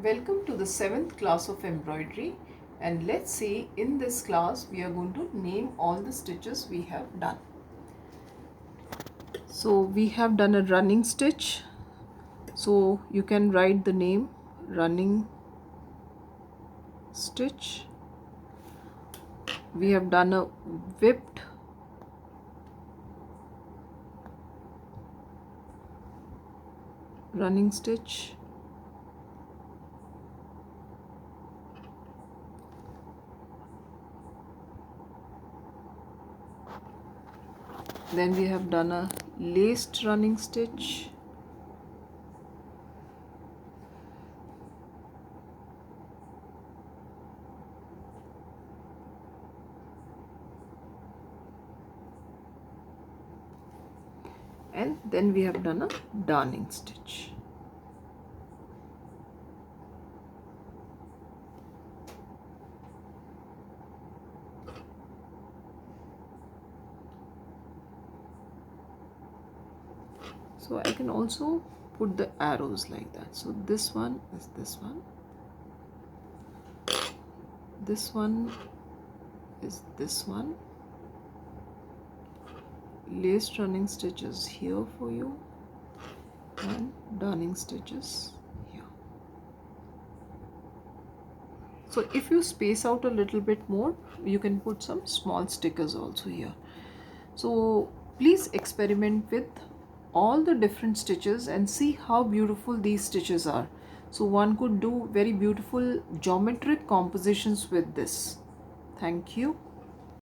Welcome to the 7th class of embroidery, and let's see, in this class we are going to name all the stitches we have done. So we have done a running stitch, so you can write the name running stitch. We have done a whipped running stitch. Then we have done a laced running stitch. And then we have done a darning stitch. So I can also put the arrows like that. So this one is this one. This one is this one. Laced running stitches here for you and darning stitches here. So if you space out a little bit more, you can put some small stickers also here. So please experiment with all the different stitches and see how beautiful these stitches are. So one could do very beautiful geometric compositions with this. Thank you.